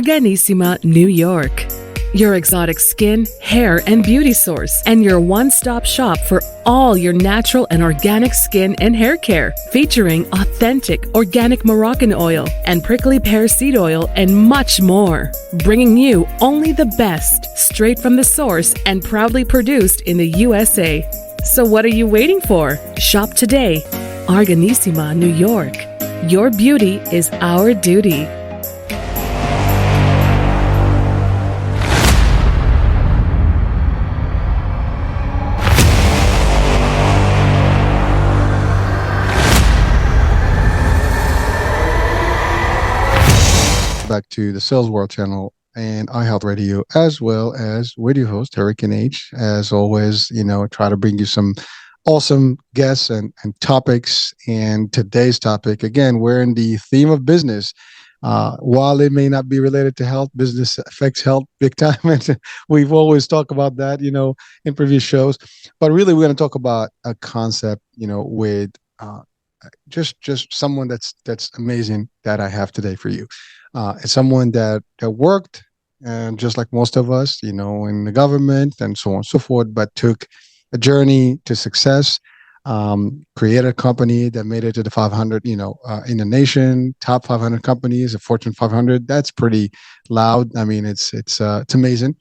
Organissima, New York. Your exotic skin, hair, and beauty source, and your one-stop shop for all your natural and organic skin and hair care, featuring authentic organic Moroccan oil and prickly pear seed oil and much more. Bringing you only the best, straight from the source and proudly produced in the USA. So what are you waiting for? Shop today. Organissima, New York. Your beauty is our duty. Back to the Sales World channel and iHealth Radio, as well as with your host, Hurricane H. As always, try to bring you some awesome guests and topics. And today's topic, again, we're in the theme of business. While it may not be related to health, business affects health big time. And we've always talked about that, in previous shows. But really, we're going to talk about a concept, with just someone that's amazing that I have today for you. It's someone that worked, and just like most of us, in the government and so on and so forth, but took a journey to success, created a company that made it to the 500, in the nation, top 500 companies, a Fortune 500. That's pretty loud. I mean, it's amazing.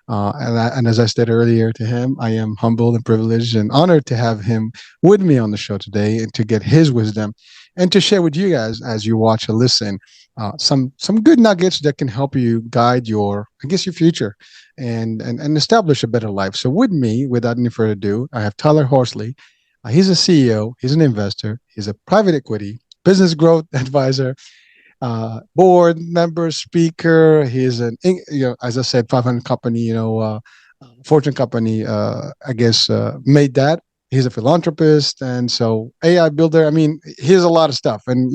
And as I said earlier to him, I am humbled and privileged and honored to have him with me on the show today and to get his wisdom and to share with you guys as you watch or listen some good nuggets that can help you guide your future and establish a better life. So with me, without any further ado, I have Tyler Horsley. He's a CEO, he's an investor, he's a private equity, business growth advisor, board member, speaker. He's as I said, 500 company, Fortune company, made that. He's a philanthropist, and so AI builder. I mean, here's a lot of stuff, and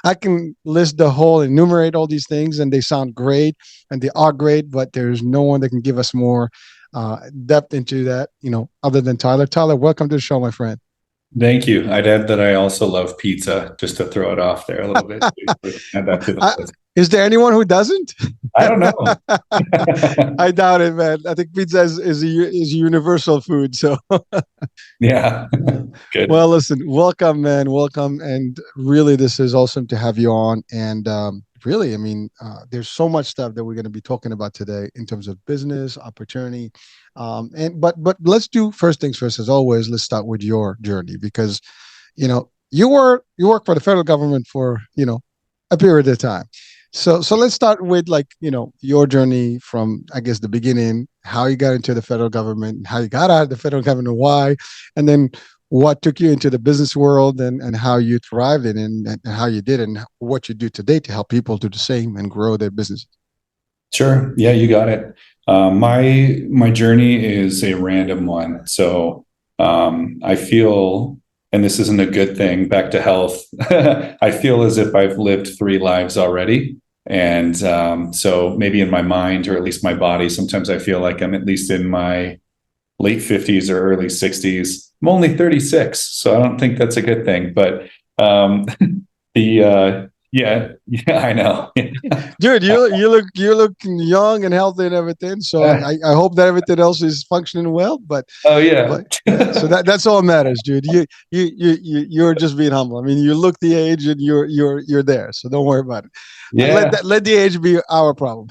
I can list enumerate all these things, and they sound great, and they are great, but there's no one that can give us more depth into that, other than Tyler. Tyler, welcome to the show, my friend. Thank you. I'd add that I also love pizza, just to throw it off there a little bit. Add that to the list. Is there anyone who doesn't? I don't know. I doubt it, man. I think pizza is a universal food. So yeah, good. Well, listen, welcome, man. Welcome. And really, this is awesome to have you on. And really, I mean, there's so much stuff that we're going to be talking about today in terms of business, opportunity. But let's do first things first, as always. Let's start with your journey, because, you work for the federal government for, a period of time. So let's start with your journey from, the beginning, how you got into the federal government, how you got out of the federal government, why, and then what took you into the business world and how you thrived in and how you did and what you do today to help people do the same and grow their business. Sure. Yeah, you got it. My journey is a random one. So I feel, and this isn't a good thing, back to health, I feel as if I've lived 3 lives already. And so maybe in my mind, or at least my body, sometimes I feel like I'm at least in my late 50s or early 60s. I'm only 36, so I don't think that's a good thing. But yeah, I know. Dude, you look young and healthy and everything. So I hope that everything else is functioning well. But oh yeah, so that's all that matters, dude. You're just being humble. I mean, you look the age and you're there. So don't worry about it. Yeah, let the age be our problem.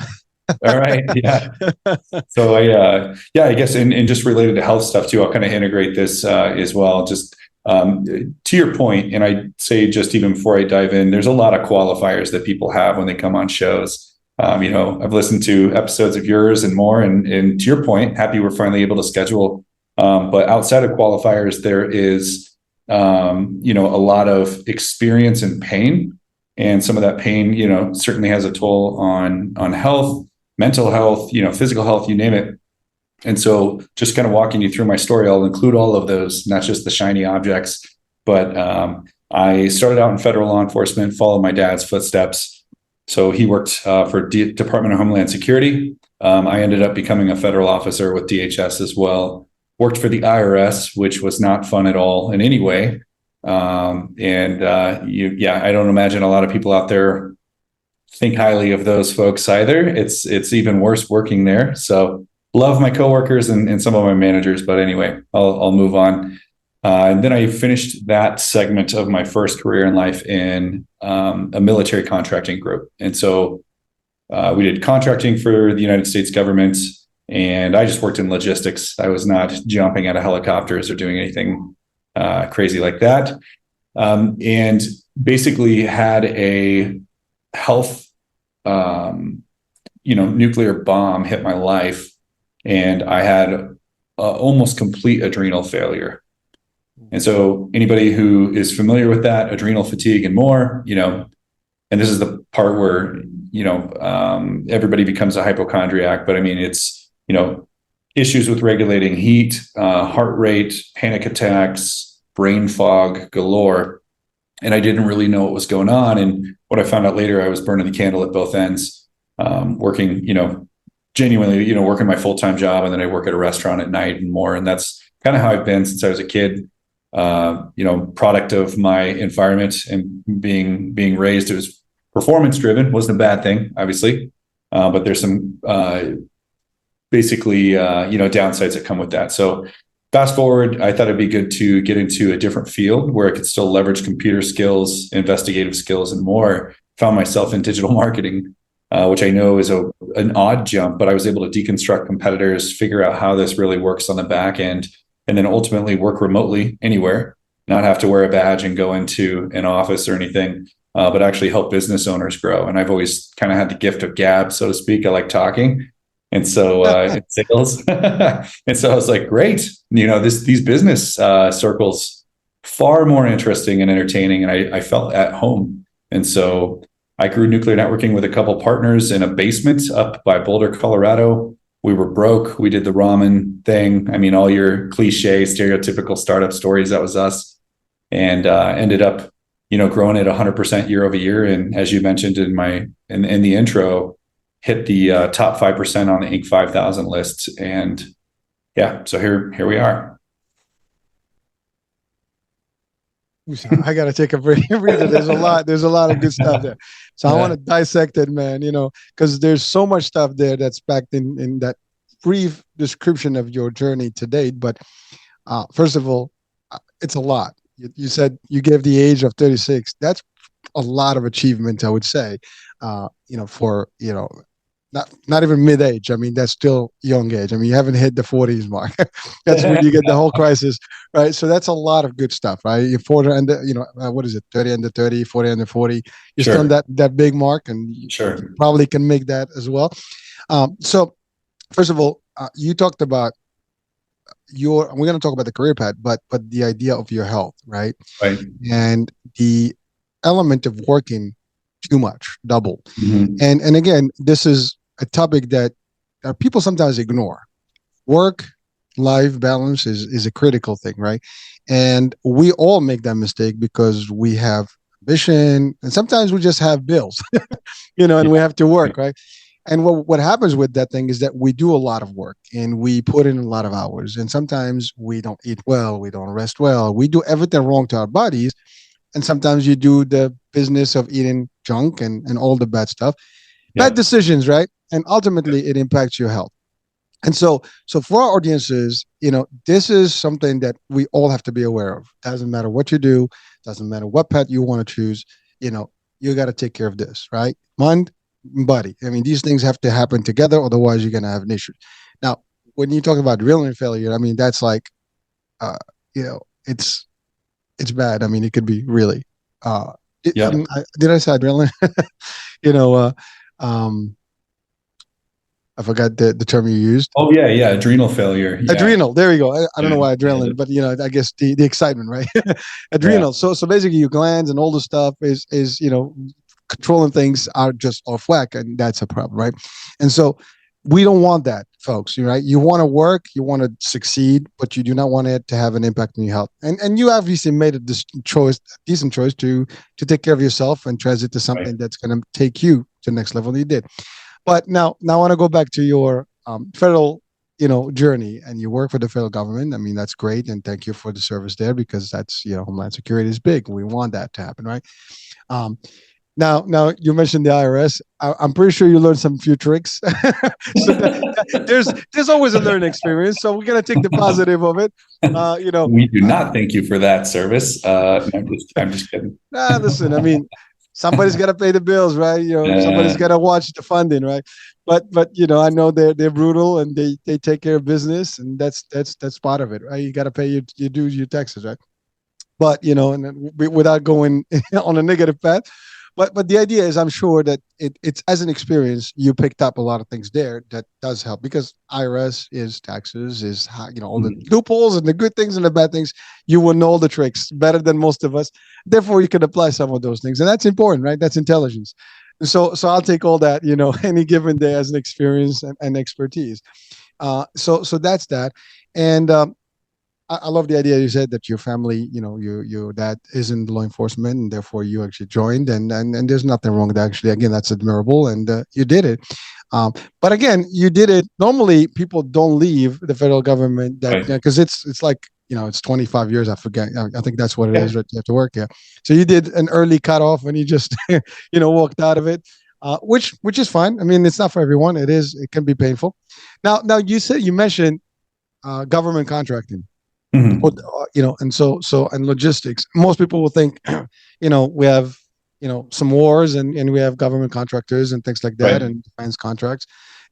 All right. Yeah. So I guess, and just related to health stuff too, I'll kind of integrate this as well. Just to your point, and I say just even before I dive in, there's a lot of qualifiers that people have when they come on shows. I've listened to episodes of yours and more, and to your point, happy we're finally able to schedule. But outside of qualifiers, there is, a lot of experience and pain. And some of that pain, certainly has a toll on health, mental health, physical health, you name it. And so just kind of walking you through my story, I'll include all of those, not just the shiny objects, but I started out in federal law enforcement, followed my dad's footsteps. So he worked for Department of Homeland Security. I ended up becoming a federal officer with DHS as well. Worked for the IRS, which was not fun at all in any way. I don't imagine a lot of people out there think highly of those folks either. It's even worse working there. So love my coworkers and some of my managers, but anyway, I'll move on. And then I finished that segment of my first career in life in a military contracting group. And so we did contracting for the United States government, and I just worked in logistics. I was not jumping out of helicopters or doing anything crazy like that. And basically had a health, nuclear bomb hit my life, and I had almost complete adrenal failure. And so anybody who is familiar with that, adrenal fatigue and more, and this is the part where, everybody becomes a hypochondriac, but I mean, it's, issues with regulating heat, heart rate, panic attacks, brain fog galore. And I didn't really know what was going on. And what I found out later, I was burning the candle at both ends, working, genuinely, working my full-time job. And then I work at a restaurant at night and more. And that's kind of how I've been since I was a kid. Product of my environment and being raised, it was performance driven. Wasn't a bad thing, obviously, but there's some downsides that come with that. So fast forward, I thought it'd be good to get into a different field where I could still leverage computer skills, investigative skills, and more. Found myself in digital marketing, which I know is an odd jump, but I was able to deconstruct competitors, figure out how this really works on the back end, and then ultimately work remotely anywhere, not have to wear a badge and go into an office or anything, but actually help business owners grow. And I've always kind of had the gift of gab, so to speak. I like talking. And so in sales. And so I was like, great, these business circles, far more interesting and entertaining. And I felt at home. And so I grew nuclear networking with a couple partners in a basement up by Boulder, Colorado. We were broke. We did the ramen thing. I mean, all your cliche, stereotypical startup stories, that was us. And ended up, growing at 100% year over year. And as you mentioned in the intro, hit the top 5% on the Inc. 5000 list. And yeah, so here we are. I got to take a break. There's a lot of good stuff there. So I want to dissect it, man, because there's so much stuff there that's packed in that brief description of your journey to date. But first of all, it's a lot. You said you gave the age of 36. That's a lot of achievement, I would say, for, not even mid-age. I mean, that's still young age. I mean, you haven't hit the 40s mark. That's when you get the whole crisis, right? So that's a lot of good stuff, right? You're 40 under, what is it? 30 under 30, 40 under 40. You're still on that big mark, and you probably can make that as well. So first of all, you talked about we're going to talk about the career path, but the idea of your health, right? Right. And the element of working too much, double. Mm-hmm. And again, this is a topic that people sometimes ignore. Work-life balance is a critical thing, right? And we all make that mistake because we have ambition, and sometimes we just have bills, and we have to work, right? And what happens with that thing is that we do a lot of work and we put in a lot of hours, and sometimes we don't eat well, we don't rest well, we do everything wrong to our bodies, and sometimes you do the business of eating junk and all the bad stuff. Bad decisions, right? And ultimately it impacts your health. And so for our audiences, this is something that we all have to be aware of. Doesn't matter what you do, doesn't matter what path you want to choose, you got to take care of this, right? Mind, body. I mean, these things have to happen together, otherwise you're going to have an issue. Now, when you talk about adrenaline failure, I mean, that's like, it's bad. I mean, it could be really, did I say adrenaline? I forgot the term you used. Oh yeah. Adrenal failure. Yeah. Adrenal. There we go. I don't know why adrenaline, but I guess the excitement, right? Adrenal. Yeah. So basically your glands and all the stuff is controlling things are just off whack, and that's a problem, right? And so we don't want that, folks. Right? You want to work, you want to succeed, but you do not want it to have an impact on your health. And you obviously made a decent choice to take care of yourself and transit to something that's going to take you to the next level. You did. But now I want to go back to your federal, journey, and you work for the federal government. I mean, that's great, and thank you for the service there, because that's Homeland Security is big. We want that to happen, right? Now you mentioned the IRS. I'm pretty sure you learned some few tricks. So there's always a learning experience. So we're gonna take the positive of it. We do not thank you for that service. No, I'm just kidding. Listen. I mean, somebody's got to pay the bills, right? Somebody's got to watch the funding, right? But I know they're brutal and they take care of business, and that's part of it, right? You got to pay your dues, your taxes, right? But and without going on a negative path. But the idea is, I'm sure that it's as an experience, you picked up a lot of things there that does help, because IRS is taxes, is how, all the loopholes and the good things and the bad things. You will know the tricks better than most of us. Therefore, you can apply some of those things, and that's important, right? That's intelligence. So I'll take all that, any given day as an experience and expertise. So that's that, and I love the idea you said that your family, your dad is in law enforcement, and therefore you actually joined, and there's nothing wrong with that. Actually, again, that's admirable, and you did it. But again, you did it. Normally, people don't leave the federal government because it's like it's 25 years. I forget. I think that's what it is. Right? You have to work here. So you did an early cutoff, and you just walked out of it, which is fine. I mean, it's not for everyone. It can be painful. Now you mentioned government contracting. Mm-hmm. And logistics. Most people will think, we have, some wars and we have government contractors and things like that, and defense contracts,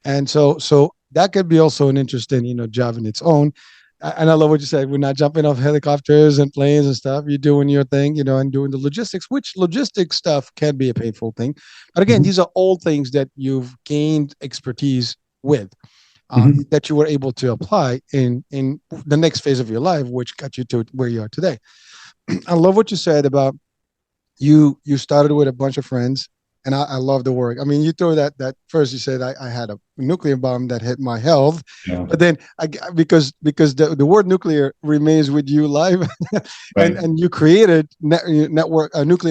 and so that could be also an interesting, job in its own. And I love what you said. We're not jumping off helicopters and planes and stuff. You're doing your thing, and doing the logistics, which logistics stuff can be a painful thing. But again, these are all things that you've gained expertise with. That you were able to apply in the next phase of your life, which got you to where you are today. I love what you said about you started with a bunch of friends, and I love the work. I mean, you throw that first, you said I had a nuclear bomb that hit my health, but then because the word nuclear remains with you live, and you created nuclear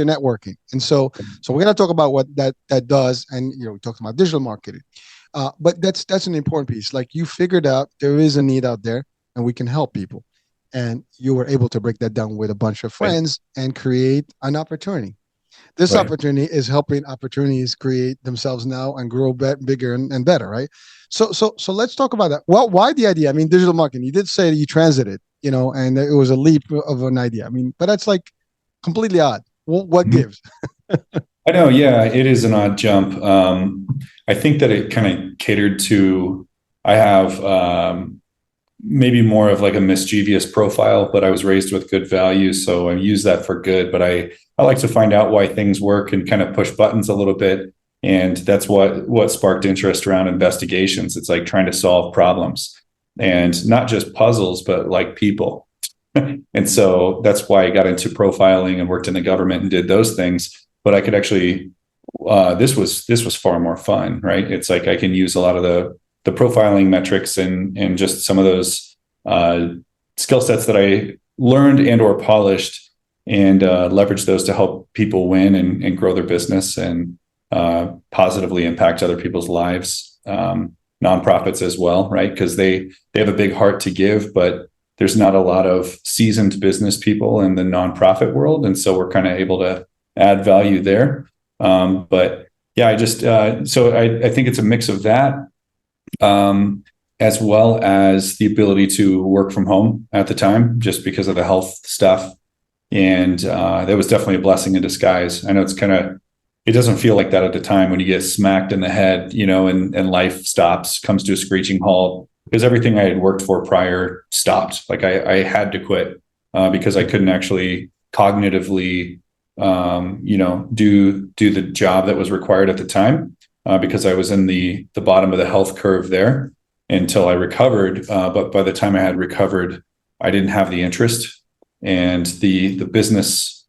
networking, and so we're going to talk about what that does, and we talked about digital marketing. But that's an important piece. Like, you figured out there is a need out there and we can help people. And you were able to break that down with a bunch of friends and create an opportunity. This opportunity is helping opportunities create themselves now and grow bigger and better, right? So let's talk about that. Well, why the idea? I mean, digital marketing, you did say that you transited, and it was a leap of an idea. I mean, but that's like completely odd. What gives? I know, yeah, it is an odd jump. I think that it kind of catered to, I have maybe more of like a mischievous profile, but I was raised with good values, so I use that for good. But I like to find out why things work and kind of push buttons a little bit. And that's what sparked interest around investigations. It's like trying to solve problems, and not just puzzles, but like people. And so that's why I got into profiling and worked in the government and did those things. But I could actually, this was far more fun, right? It's like I can use a lot of the profiling metrics and just some of those skill sets that I learned and or polished, and leverage those to help people win and grow their business and positively impact other people's lives. Nonprofits as well, right? Because they have a big heart to give, but there's not a lot of seasoned business people in the nonprofit world, and so we're kind of able to add value there. But yeah, I just so I think it's a mix of that, as well as the ability to work from home at the time, just because of the health stuff. And that was definitely a blessing in disguise. I know it doesn't feel like that at the time when you get smacked in the head, and life comes to a screeching halt, because everything I had worked for prior stopped. Like I had to quit because I couldn't actually cognitively do the job that was required at the time, because I was in the bottom of the health curve there until I recovered. But by the time I had recovered, I didn't have the interest and the business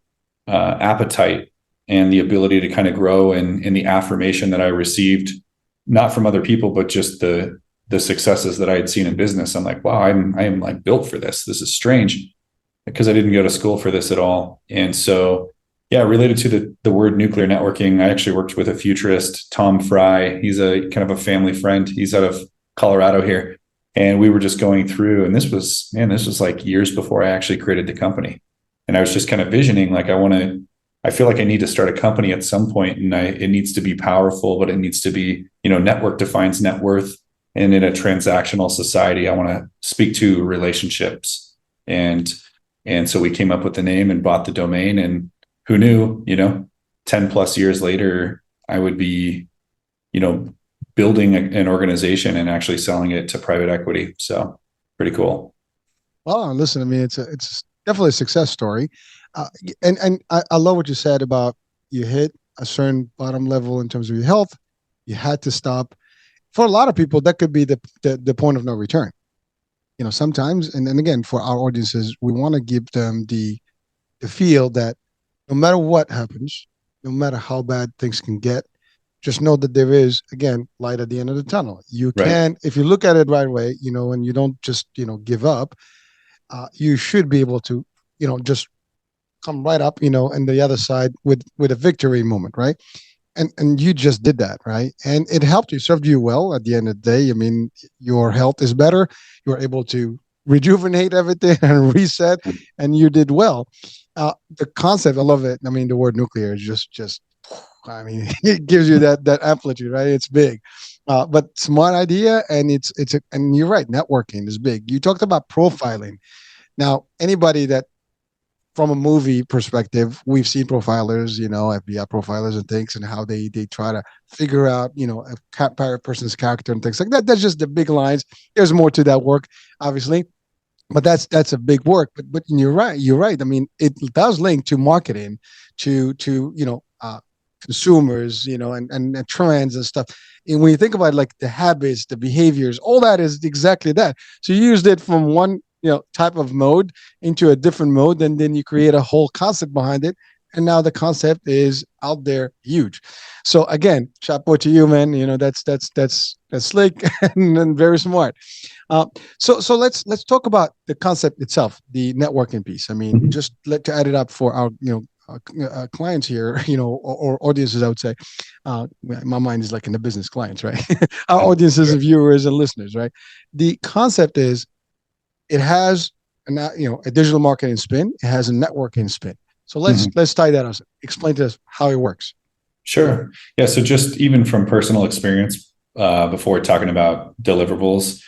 appetite and the ability to kind of grow, and the affirmation that I received, not from other people, but just the successes that I had seen in business. I'm like, wow, I am like built for this. This is strange, because I didn't go to school for this at all. And so, yeah, related to the word nuclear networking, I actually worked with a futurist, Tom Fry. He's a kind of a family friend. He's out of Colorado here. And we were just going through, and this was like years before I actually created the company. And I was just kind of visioning, like, I want to I feel like I need to start a company at some point, and it needs to be powerful, but it needs to be, network defines net worth. And in a transactional society, I want to speak to relationships. And so we came up with the name and bought the domain, and who knew, 10 plus years later, I would be, building an organization and actually selling it to private equity. So pretty cool. Well, listen, I mean, it's definitely a success story. And I love what you said about you hit a certain bottom level in terms of your health. You had to stop. For a lot of people, that could be the point of no return. Sometimes, and again, for our audiences, we want to give them the feel that no matter what happens, no matter how bad things can get, just know that there is, again, light at the end of the tunnel. You can, if you look at it right away, and you don't just, give up, you should be able to, just come right up, and the other side with a victory moment, right? And you just did that, right? And it helped you, served you well at the end of the day. I mean, your health is better. You're able to rejuvenate everything and reset, and you did well. The concept, I love it. I mean, the word nuclear is just I mean, it gives you that amplitude, right? It's big, but smart idea, and and you're right. Networking is big. You talked about profiling. Now, anybody that, from a movie perspective, we've seen profilers, FBI profilers and things, and how they try to figure out, a person's character and things like that. That's just the big lines. There's more to that work, obviously, but that's a big work. But you're right. You're right. I mean, it does link to marketing, to consumers, and trends and stuff. And when you think about like the habits, the behaviors, all that is exactly that. So you used it from one, type of mode into a different mode, and then you create a whole concept behind it. And now the concept is out there, huge. So again, chapeau to you, man. That's slick and very smart. So let's talk about the concept itself, the networking piece. I mean, just to add it up for our, clients here, or audiences, I would say. My mind is like in the business clients, right? Our audiences, viewers, and listeners, right? The concept is, it has a digital marketing spin. It has a networking spin. So let's tie that up. Explain to us how it works. Sure. Yeah. So just even from personal experience, before talking about deliverables,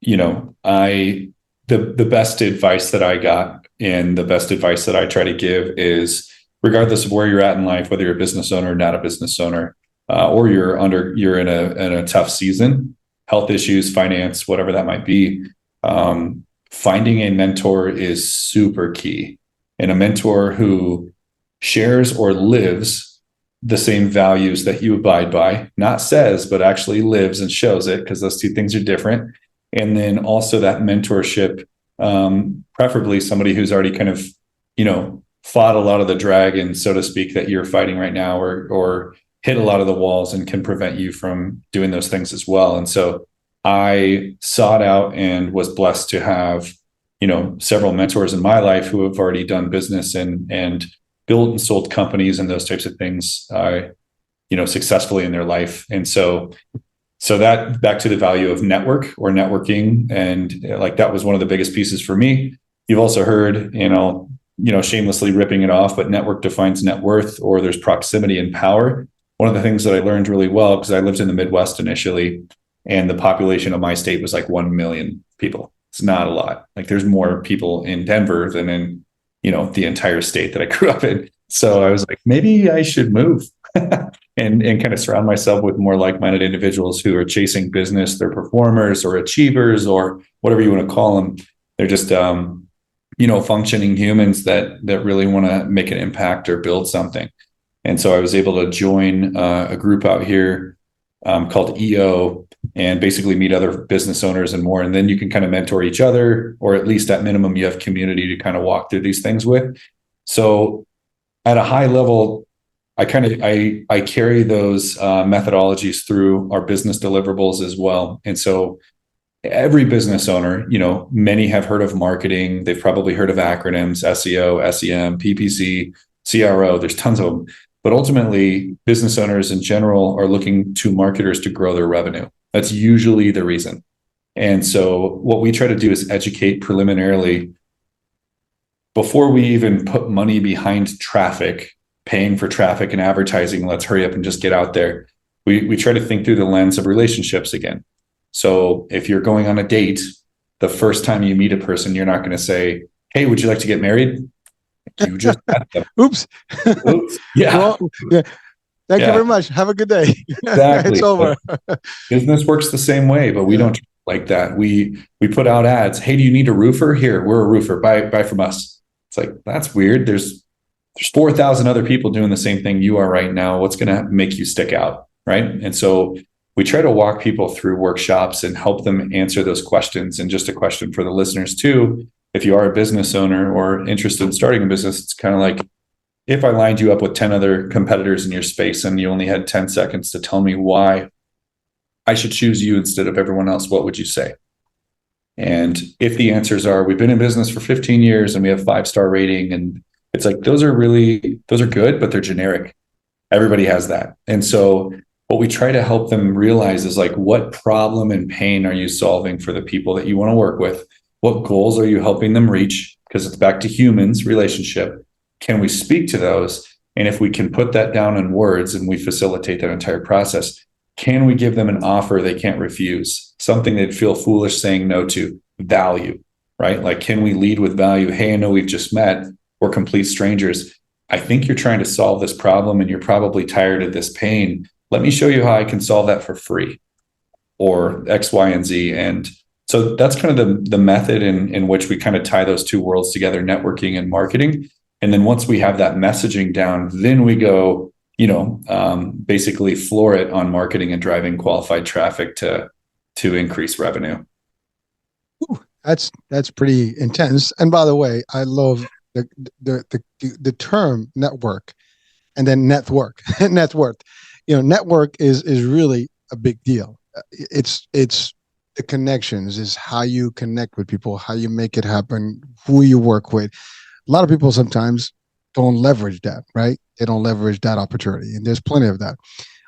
the best advice that I got, and the best advice that I try to give is, regardless of where you're at in life, whether you're a business owner, not a business owner, or you're in a tough season, health issues, finance, whatever that might be, finding a mentor is super key. And a mentor who shares or lives the same values that you abide by, not says, but actually lives and shows it, because those two things are different. And then also that mentorship, preferably somebody who's already kind of, fought a lot of the dragons, so to speak, that you're fighting right now, or hit a lot of the walls and can prevent you from doing those things as well. And so I sought out and was blessed to have, several mentors in my life who have already done business and built and sold companies and those types of things, successfully in their life. And so that, back to the value of network or networking. And like, that was one of the biggest pieces for me. You've also heard, shamelessly ripping it off, but network defines net worth, or there's proximity and power. One of the things that I learned really well, because I lived in the Midwest initially, and the population of my state was like 1 million people. It's not a lot. Like, there's more people in Denver than in, the entire state that I grew up in. So I was like, maybe I should move and kind of surround myself with more like-minded individuals who are chasing business. They're performers or achievers or whatever you want to call them. They're just, functioning humans that really want to make an impact or build something. And so I was able to join a group out here called EO, and basically meet other business owners and more. And then you can kind of mentor each other, or at least at minimum, you have community to kind of walk through these things with. So at a high level, I carry those methodologies through our business deliverables as well. And so every business owner, many have heard of marketing. They've probably heard of acronyms: SEO, SEM, PPC, CRO. There's tons of them. But ultimately, business owners in general are looking to marketers to grow their revenue. That's usually the reason. And so what we try to do is educate preliminarily before we even put money behind traffic, paying for traffic and advertising. Let's hurry up and just get out there. We try to think through the lens of relationships again. So if you're going on a date, the first time you meet a person, you're not going to say, "Hey, would you like to get married?" You just met them. Oops. Oops. Yeah. Well, yeah. Thank you very much. Have a good day. Exactly. It's over. Business works the same way, but we don't like that. We put out ads. "Hey, do you need a roofer? Here, we're a roofer. Buy from us." It's like, that's weird. There's 4,000 other people doing the same thing you are right now. What's going to make you stick out, right? And so we try to walk people through workshops and help them answer those questions. And just a question for the listeners too, if you are a business owner or interested in starting a business, it's kind of like, if I lined you up with 10 other competitors in your space and you only had 10 seconds to tell me why I should choose you instead of everyone else, what would you say? And if the answers are, we've been in business for 15 years and we have 5-star rating, and it's like, those are good, but they're generic. Everybody has that. And so what we try to help them realize is like, what problem and pain are you solving for the people that you want to work with? What goals are you helping them reach? Because it's back to humans, relationship. Can we speak to those? And if we can put that down in words and we facilitate that entire process, can we give them an offer they can't refuse? Something they'd feel foolish saying no to. Value, right? Like, can we lead with value? "Hey, I know we've just met. We're complete strangers. I think you're trying to solve this problem and you're probably tired of this pain. Let me show you how I can solve that for free," or X, Y, and Z. And so that's kind of the method in which we kind of tie those two worlds together, networking and marketing. And then once we have that messaging down, then we go, basically floor it on marketing and driving qualified traffic to increase revenue. Ooh, that's pretty intense. And by the way, I love the term network, and then net worth. Network is really a big deal. It's the connections, is how you connect with people, how you make it happen, who you work with. A lot of people sometimes don't leverage that, right? They don't leverage that opportunity, and there's plenty of that,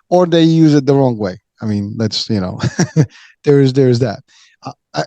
or they use it the wrong way. I mean, there's that.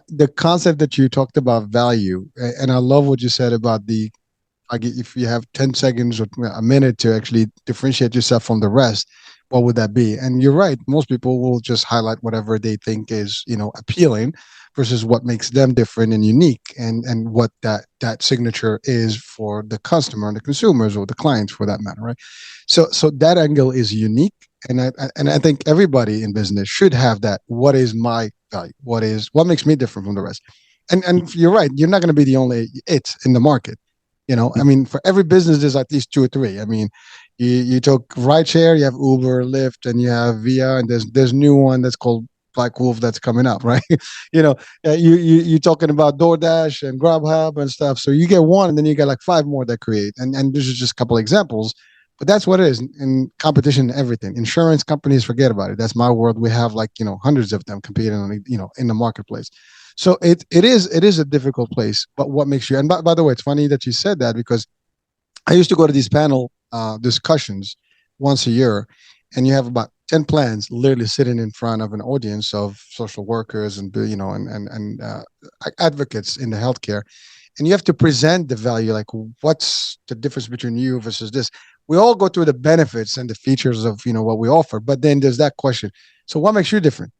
The concept that you talked about, value, and I love what you said about if you have 10 seconds or a minute to actually differentiate yourself from the rest, what would that be? And you're right. Most people will just highlight whatever they think is, appealing versus what makes them different and unique, and what that signature is for the customer and the consumers or the clients for that matter, right? So that angle is unique. And I think everybody in business should have that. What is my value? What makes me different from the rest? And you're right. You're not going to be the only it in the market. I mean, for every business, there's at least 2 or 3. I mean, you took rideshare, you have Uber, Lyft, and you have Via, and there's new one that's called Black Wolf that's coming up, right? You're talking about DoorDash and Grubhub and stuff. So you get one, and then you get like 5 more that create. And this is just a couple of examples, but that's what it is in competition. Everything, insurance companies, forget about it. That's my world. We have hundreds of them competing on in the marketplace. So it is a difficult place. But what makes you? And by the way, it's funny that you said that, because I used to go to these panel discussions once a year, and you have about 10 plans literally sitting in front of an audience of social workers and advocates in the healthcare, and you have to present the value, like what's the difference between you versus this. We all go through the benefits and the features of what we offer, but then there's that question. So what makes you different?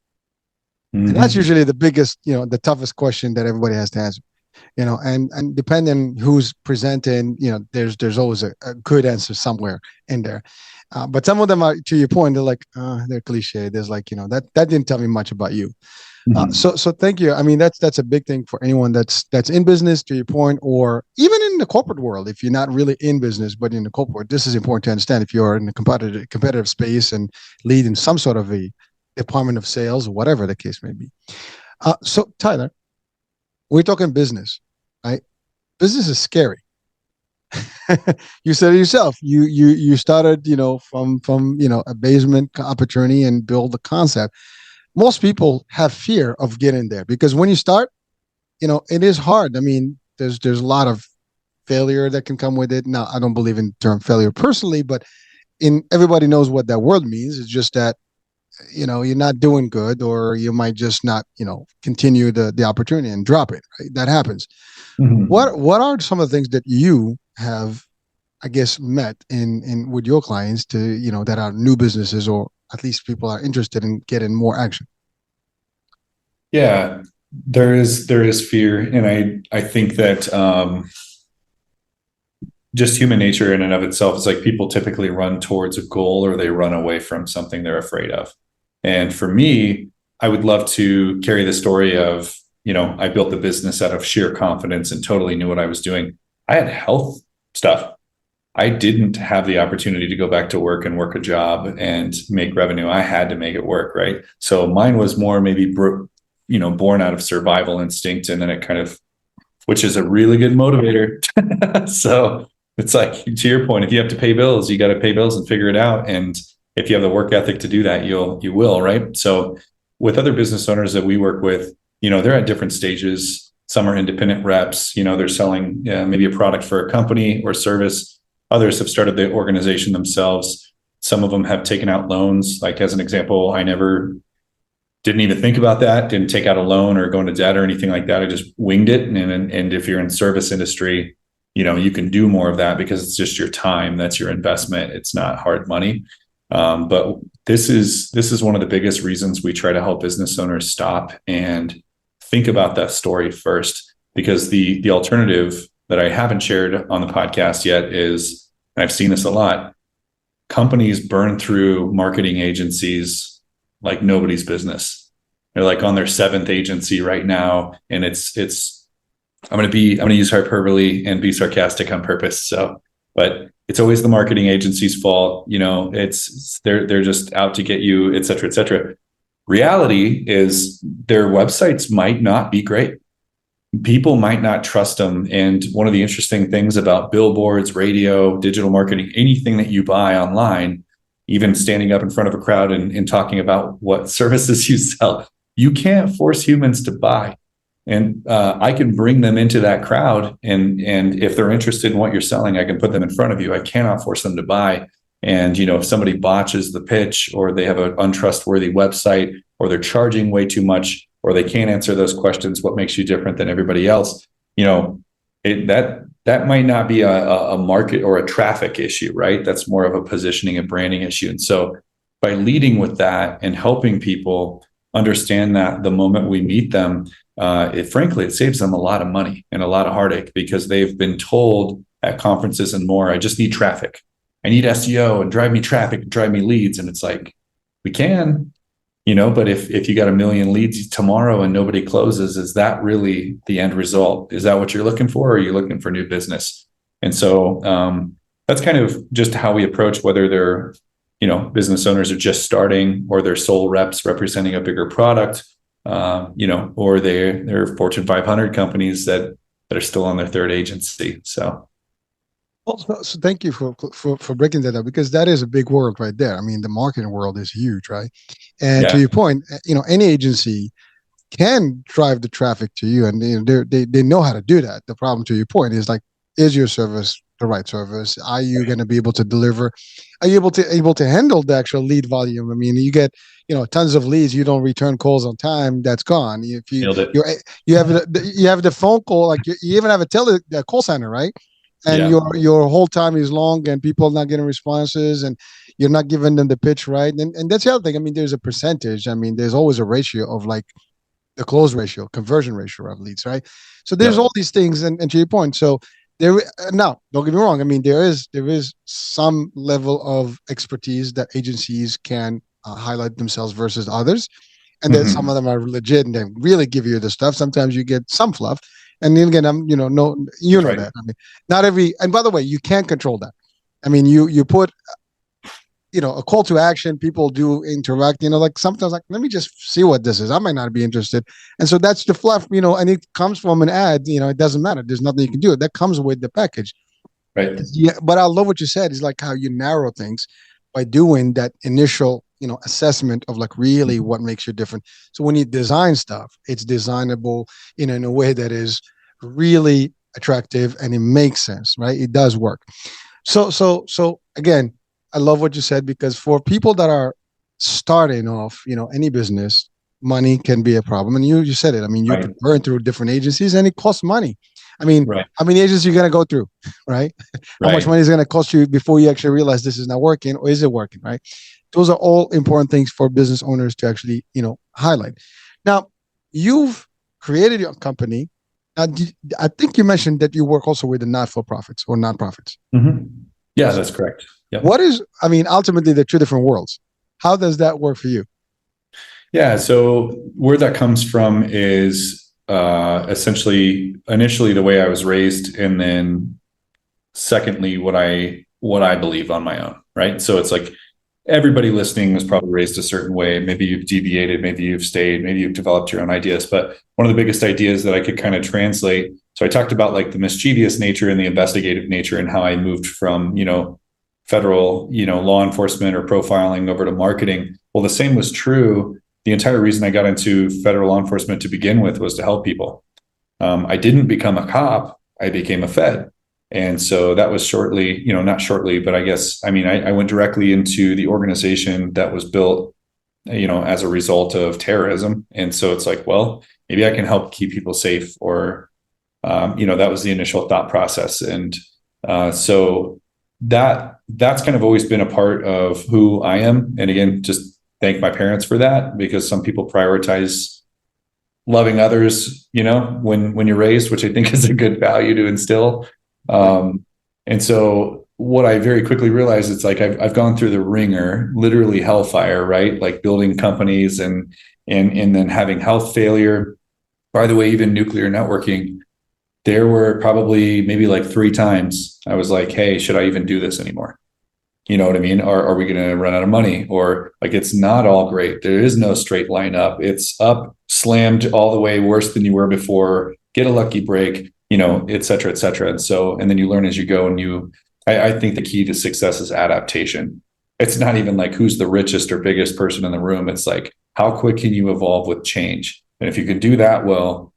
Mm-hmm. And that's usually the biggest, the toughest question that everybody has to answer. And depending who's presenting, there's always a good answer somewhere in there. But some of them are, to your point, they're like, they're cliche. There's that didn't tell me much about you. Mm-hmm. So thank you. I mean, that's a big thing for anyone that's in business, to your point, or even in the corporate world. If you're not really in business, but in the corporate, this is important to understand. If you're in a competitive space and leading some sort of a department of sales, whatever the case may be. So Tyler, we're talking business, right? Business is scary. You said it yourself. You started, from a basement opportunity and build the concept. Most people have fear of getting there, because when you start, it is hard. I mean, there's a lot of failure that can come with it. Now, I don't believe in the term failure personally, but everybody knows what that word means. It's just that, you're not doing good, or you might just not, continue the opportunity and drop it, right? That happens. Mm-hmm. What are some of the things that you have I guess, met in with your clients to, that are new businesses, or at least people are interested in getting more action? Yeah, there is fear, and I think that just human nature in and of itself is like people typically run towards a goal or they run away from something they're afraid of. And for me, I would love to carry the story of, I built the business out of sheer confidence and totally knew what I was doing. I had health stuff. I didn't have the opportunity to go back to work and work a job and make revenue. I had to make it work, right? So mine was more maybe, born out of survival instinct, and then it kind of, which is a really good motivator. So it's like, to your point, if you have to pay bills, you got to pay bills and figure it out. And if you have the work ethic to do that, you will, right? So with other business owners that we work with, they're at different stages. Some are independent reps, they're selling maybe a product for a company or service. Others have started the organization themselves. Some of them have taken out loans. Like, as an example, I never didn't even think about that, didn't take out a loan or go into debt or anything like that. I just winged it. And if you're in service industry, you can do more of that because it's just your time. That's your investment. It's not hard money. But this is one of the biggest reasons we try to help business owners stop and think about that story first, because the alternative that I haven't shared on the podcast yet is, and I've seen this a lot, companies burn through marketing agencies like nobody's business. They're like on their seventh agency right now. And it's I'm going to use hyperbole and be sarcastic on purpose. So, but it's always the marketing agency's fault. They're just out to get you, et cetera, et cetera. Reality is their websites might not be great. People might not trust them. And one of the interesting things about billboards, radio, digital marketing, anything that you buy online, even standing up in front of a crowd and talking about what services you sell, you can't force humans to buy. And I can bring them into that crowd. And if they're interested in what you're selling, I can put them in front of you. I cannot force them to buy. And, if somebody botches the pitch, or they have an untrustworthy website, or they're charging way too much, or they can't answer those questions, what makes you different than everybody else? That might not be a market or a traffic issue, right? That's more of a positioning and branding issue. And so by leading with that and helping people understand that the moment we meet them, it saves them a lot of money and a lot of heartache, because they've been told at conferences and more, I just need traffic. I need SEO and drive me traffic and drive me leads. And it's like, we can, but if you got 1 million leads tomorrow and nobody closes, is that really the end result? Is that what you're looking for? Or are you looking for new business? And so that's kind of just how we approach, whether they're, business owners are just starting, or they're sole reps representing a bigger product, or they're Fortune 500 companies that are still on their third agency. So. Well, so thank you for breaking that up, because that is a big world right there. I mean, the marketing world is huge, right? And to your point, any agency can drive the traffic to you, and they know how to do that. The problem, to your point, is like, is your service the right service? Are you going to be able to deliver? Are you able to handle the actual lead volume? I mean, you get tons of leads, you don't return calls on time, that's gone. If you have the phone call, like you even have a call center, right? And your whole time is long, and people are not getting responses, and you're not giving them the pitch right. And that's the other thing. I mean, there's a percentage. I mean, there's always a ratio of like the close ratio, conversion ratio of leads, right? So there's all these things, and to your point. So now, don't get me wrong. I mean, there is some level of expertise that agencies can highlight themselves versus others, and then some of them are legit and they really give you the stuff. Sometimes you get some fluff. And then again, right. That. I mean, not every, and by the way, you can't control that. I mean, you put, a call to action, people do interact, like sometimes like, let me just see what this is. I might not be interested. And so that's the fluff, and it comes from an ad, it doesn't matter. There's nothing you can do. That comes with the package. Right. Yeah. But I love what you said, is like how you narrow things by doing that initial, assessment of like really what makes you different. So when you design stuff, it's designable in a way that is really attractive and it makes sense, right? It does work. So again, I love what you said, because for people that are starting off, any business, money can be a problem. And you said it. I mean, you could burn through different agencies and it costs money. Right. how many agents you're going to go through, right? How much Right. money is going to cost you before you actually realize this is not working, or is it working, right? Those are all important things for business owners to actually, highlight. Now, you've created your company. I think you mentioned that you work also with the not-for-profits or nonprofits. Mm-hmm. Yeah, that's correct. Yep. What is, ultimately, they're two different worlds. How does that work for you? Yeah. So where that comes from is essentially initially the way I was raised, and then secondly what I believe on my own. Right. So it's like everybody listening was probably raised a certain way. Maybe you've deviated, maybe you've stayed, maybe you've developed your own ideas. But one of the biggest ideas that I could kind of translate. So I talked about like the mischievous nature and the investigative nature, and how I moved from, federal, law enforcement or profiling over to marketing. Well, the same was true. The entire reason I got into federal law enforcement to begin with was to help people. I didn't become a cop. I became a Fed. And so that was shortly, not shortly, but I guess, I went directly into the organization that was built, as a result of terrorism. And so it's like, well, maybe I can help keep people safe, or, that was the initial thought process. And so that's kind of always been a part of who I am. And again, just thank my parents for that, because some people prioritize loving others, when you're raised, which I think is a good value to instill. And so what I very quickly realized, it's like, I've gone through the ringer, literally hellfire, right? Like building companies and then having health failure. By the way, even nuclear networking, there were probably maybe like 3 times I was like, hey, should I even do this anymore? You know what I mean? Or are we going to run out of money? Or like, it's not all great. There is no straight line up. It's up, slammed all the way, worse than you were before, get a lucky break, et cetera, et cetera. And then you learn as you go. And I think the key to success is adaptation. It's not even like who's the richest or biggest person in the room. It's like, how quick can you evolve with change? And if you can do that well,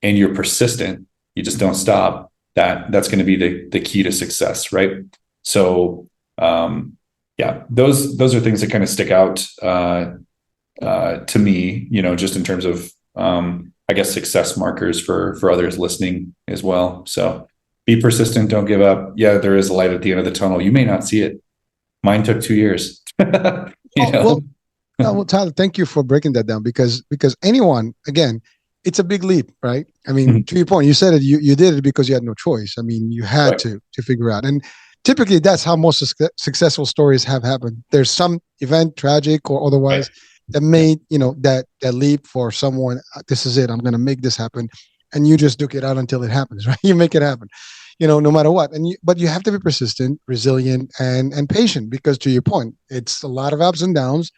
and you're persistent, you just don't stop, that's going to be the key to success. Right. So, those are things that kind of stick out to me, just in terms of, I guess, success markers for others listening as well. So be persistent, don't give up. Yeah, there is a light at the end of the tunnel. You may not see it. Mine took 2 years. Well, Tyler, thank you for breaking that down, because anyone, again, it's a big leap, right? To your point, you said it, you did it because you had no choice. You had Right. to figure out. And typically that's how most successful stories have happened. There's some event, tragic or otherwise, that made, that leap for someone. This is it. I'm going to make this happen. And you just duke it out until it happens, right? You make it happen, no matter what. But you have to be persistent, resilient, and patient, because to your point, it's a lot of ups and downs.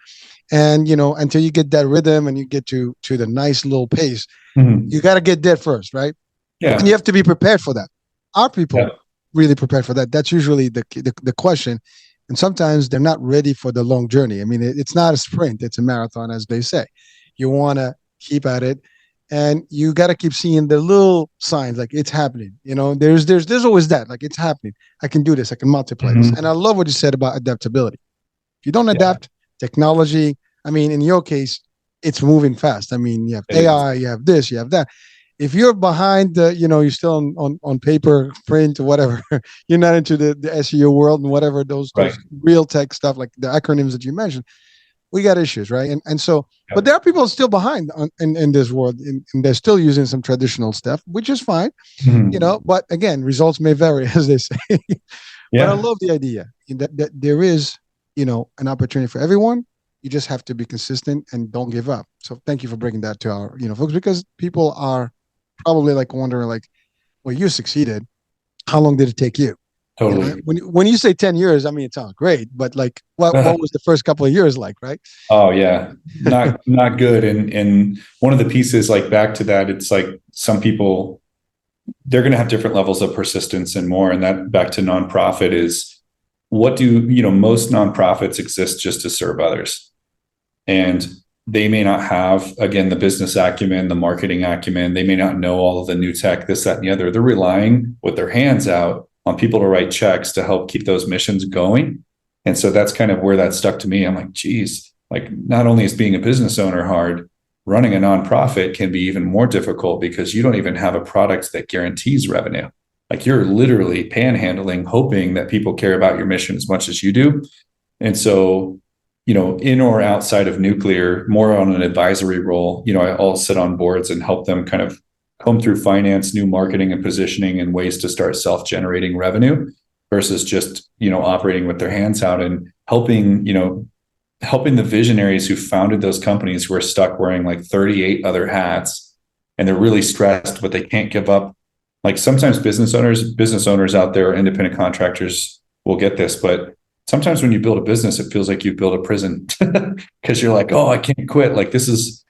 And, until you get that rhythm and you get to the nice little pace, you got to get there first, right? Yeah. And you have to be prepared for that. Are people really prepared for that? That's usually the question. And sometimes they're not ready for the long journey. It's not a sprint, it's a marathon, as they say. You want to keep at it, and you got to keep seeing the little signs, like it's happening. There's always that, like, it's happening. I can do this. I can multiply this. And I love what you said about adaptability. If you don't adapt, technology, in your case, it's moving fast. You have AI, you have this, you have that. If you're behind you're still on paper, print, or whatever, you're not into the SEO world and whatever, those real tech stuff, like the acronyms that you mentioned, we got issues, right? And so, but there are people still behind in this world, and they're still using some traditional stuff, which is fine, but again, results may vary, as they say. But I love the idea that there is, an opportunity for everyone. You just have to be consistent and don't give up. So thank you for bringing that to our, folks, because people are probably like wondering, like, well, you succeeded. How long did it take you? Totally. When you say 10 years, it sounds great, but like, what was the first couple of years like, right? Oh yeah, not good. And one of the pieces, like, back to that, it's like some people, they're going to have different levels of persistence and more. And that, back to nonprofit, is what do, most nonprofits exist just to serve others. And they may not have, again, the business acumen, the marketing acumen. They may not know all of the new tech, this, that, and the other. They're relying with their hands out on people to write checks to help keep those missions going. And so that's kind of where that stuck to me. I'm like, geez, like, not only is being a business owner hard, running a nonprofit can be even more difficult because you don't even have a product that guarantees revenue. Like you're literally panhandling, hoping that people care about your mission as much as you do. And so, in or outside of nuclear, more on an advisory role, I'll sit on boards and help them kind of comb through finance, new marketing and positioning, and ways to start self-generating revenue versus just, operating with their hands out and helping the visionaries who founded those companies who are stuck wearing like 38 other hats and they're really stressed, but they can't give up. Like sometimes business owners out there, independent contractors will get this, but sometimes when you build a business, it feels like you build a prison because you're like, oh, I can't quit. Like this is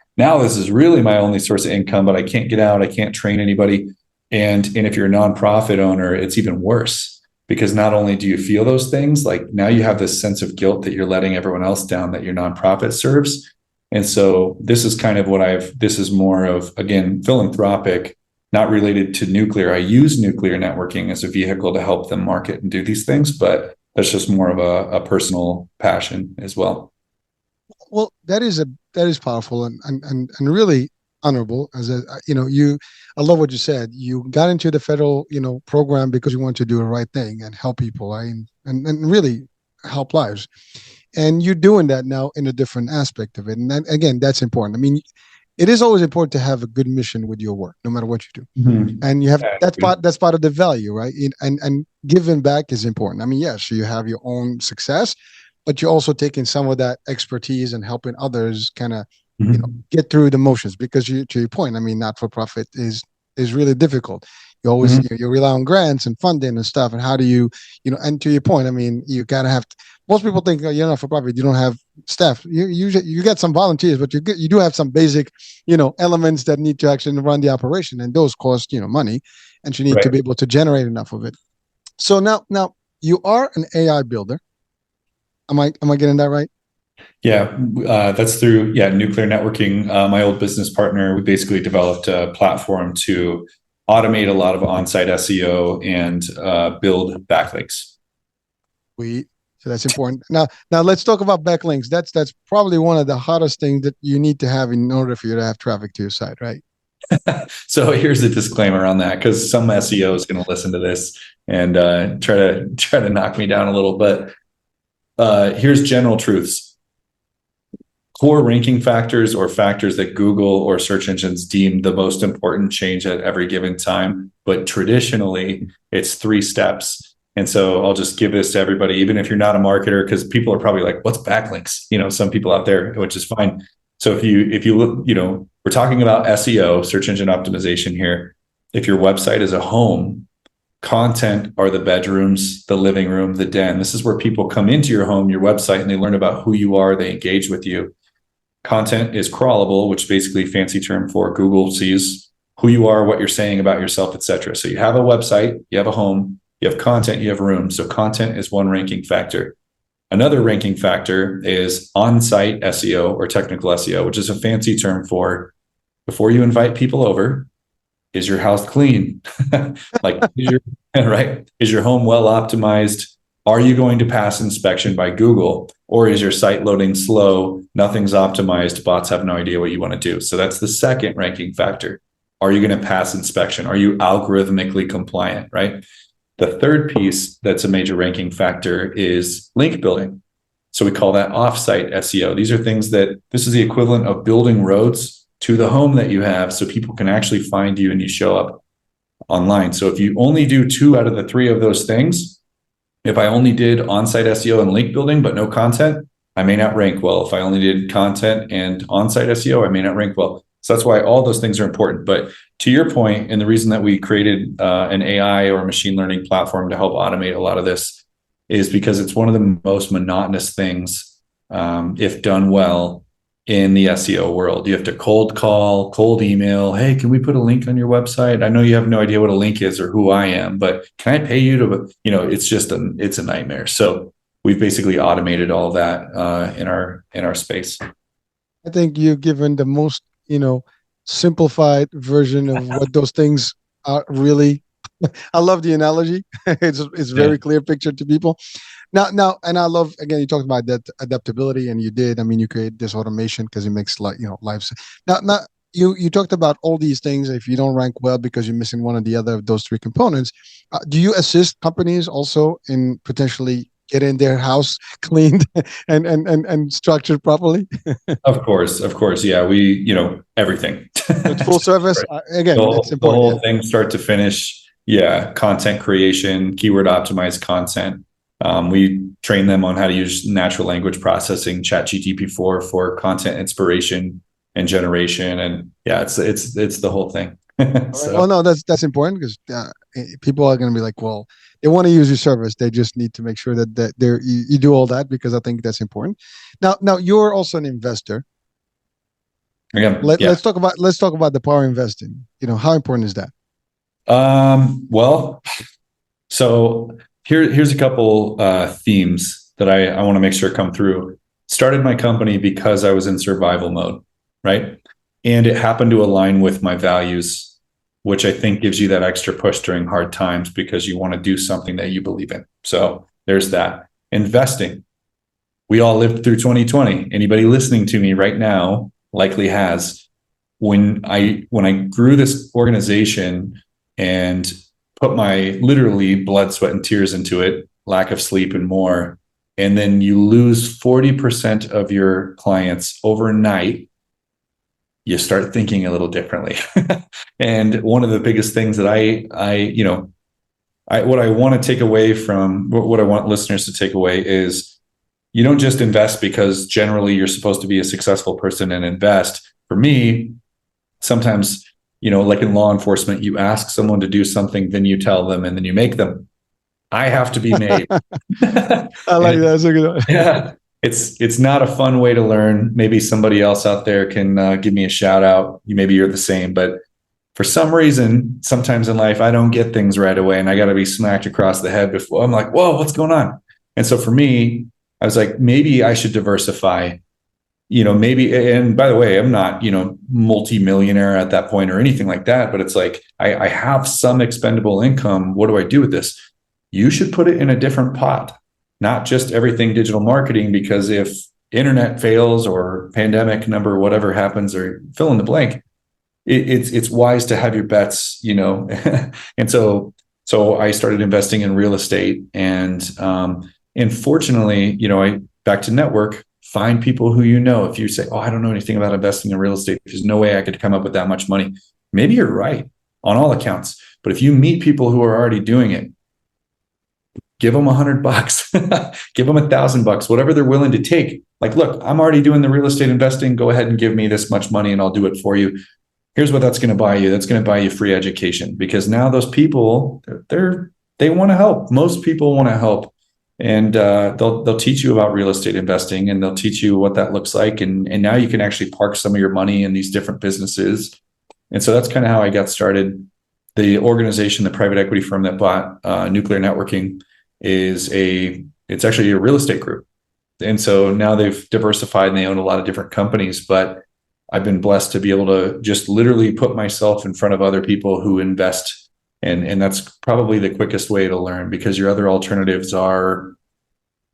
really my only source of income, but I can't get out. I can't train anybody. And if you're a nonprofit owner, it's even worse because not only do you feel those things, like now you have this sense of guilt that you're letting everyone else down that your nonprofit serves. And so this is kind of this is more of, again, philanthropic, not related to nuclear. I use nuclear networking as a vehicle to help them market and do these things, but that's just more of a personal passion as well. Well, that is powerful and really honorable. I love what you said. You got into the federal, program because you want to do the right thing and help people, right? And really help lives. And you're doing that now in a different aspect of it. And again, that's important. I mean, it is always important to have a good mission with your work, no matter what you do. Mm-hmm. And you have that's part of the value, right? And giving back is important. I mean, yes, you have your own success, but you're also taking some of that expertise and helping others kind of, get through the motions. Because to your point, I mean, not for profit is really difficult. You always you rely on grants and funding and stuff. And how do you, and to your point, I mean, you gotta have. Most people think you're not for profit. You don't have staff. You get some volunteers, but you do have some basic, elements that need to actually run the operation, and those cost money, and you need to be able to generate enough of it. So now you are an AI builder. Am I getting that right? Yeah, that's through nuclear networking. My old business partner, we basically developed a platform to automate a lot of on-site SEO and build backlinks. So that's important. Now let's talk about backlinks. That's probably one of the hottest things that you need to have in order for you to have traffic to your site, right? So here's a disclaimer on that, because some SEO is going to listen to this and try to knock me down a little. But here's general truths. Core ranking factors, or factors that Google or search engines deem the most important, change at every given time. But traditionally, it's 3 steps. And so I'll just give this to everybody, even if you're not a marketer, because people are probably like, what's backlinks? Some people out there, which is fine. So if you look, we're talking about SEO, search engine optimization here. If your website is a home, content are the bedrooms, the living room, the den. This is where people come into your home, your website, and they learn about who you are, they engage with you. Content is crawlable, which is basically a fancy term for Google sees who you are, what you're saying about yourself, etc. So you have a website, you have a home, you have content, you have rooms. So content is one ranking factor. Another ranking factor is on-site SEO or technical SEO, which is a fancy term for before you invite people over, is your house clean? Is your home well optimized? Are you going to pass inspection by Google? Or is your site loading slow? Nothing's optimized. Bots have no idea what you want to do. So that's the second ranking factor. Are you going to pass inspection? Are you algorithmically compliant, right? The third piece that's a major ranking factor is link building. So we call that offsite SEO. These are things this is the equivalent of building roads to the home that you have so people can actually find you and you show up online. So if you only do 2 out of the 3 of those things, if I only did on-site SEO and link building, but no content, I may not rank well. If I only did content and on-site SEO, I may not rank well. So that's why all those things are important. But to your point, and the reason that we created an AI or machine learning platform to help automate a lot of this is because it's one of the most monotonous things, if done well, in the SEO world. You have to cold call, cold email. Hey, can we put a link on your website? I know you have no idea what a link is or who I am, but can I pay you to, it's a nightmare. So we've basically automated all of that in our space. I think you've given the most, simplified version of what those things are really I love the analogy. It's Yeah. very clear picture to people. Now, and I love, again, you talked about that adaptability, and you did. I mean, you create this automation because it makes life. Now, you talked about all these things. If you don't rank well because you're missing one or the other of those three components, do you assist companies also in potentially getting their house cleaned and structured properly? Of course. Yeah. Everything. With full service, Right. again, that's The important. whole thing, start to finish. Yeah. Content creation, keyword optimized content. We train them on how to use natural language processing, ChatGPT-4 for content inspiration and generation. And yeah, it's the whole thing. All right. So Well, no, that's important because people are going to be like, well, they want to use your service. They just need to make sure that you do all that, because I think that's important. Now you're also an investor. again, yeah. Let's talk about the power investing. How important is that? Well, so here's a couple themes that I want to make sure come through. Started my company because I was in survival mode, right? And it happened to align with my values, which I think gives you that extra push during hard times because you want to do something that you believe in. So there's that. Investing. We all lived through 2020. Anybody listening to me right now likely has. When I grew this organization and put my literally blood, sweat, and tears into it, lack of sleep and more, and then you lose 40% of your clients overnight, you start thinking a little differently. And one of the biggest things that what I want to take away from what I want listeners to take away is you don't just invest because generally you're supposed to be a successful person and invest. For me, sometimes, like in law enforcement, you ask someone to do something, then you tell them, and then you make them. I have to be made. I like that. That's a good one. Yeah. It's not a fun way to learn. Maybe somebody else out there can give me a shout out. Maybe you're the same, but for some reason, sometimes in life, I don't get things right away, and I got to be smacked across the head before I'm like, whoa, what's going on? And so for me, I was like, maybe I should diversify. Maybe, and by the way, I'm not, multi-millionaire at that point or anything like that, but it's like, I have some expendable income. What do I do with this? You should put it in a different pot, not just everything digital marketing, because if internet fails or pandemic number, whatever happens, or fill in the blank, it's wise to have your bets, and so I started investing in real estate, and fortunately, I back to network, find people who if you say, oh, I don't know anything about investing in real estate, there's no way I could come up with that much money. Maybe you're right on all accounts, but if you meet people who are already doing it, give them $100, give them $1,000, whatever they're willing to take. Like, look, I'm already doing the real estate investing. Go ahead and give me this much money and I'll do it for you. Here's what that's going to buy you. That's going to buy you free education, because now those people, they want to help. Most people want to help, and they'll teach you about real estate investing, and they'll teach you what that looks like. And now you can actually park some of your money in these different businesses. And so that's kind of how I got started. The organization, the private equity firm that bought Nuclear Networking, it's actually a real estate group. And so now they've diversified and they own a lot of different companies, but I've been blessed to be able to just literally put myself in front of other people who invest. And that's probably the quickest way to learn, because your other alternatives are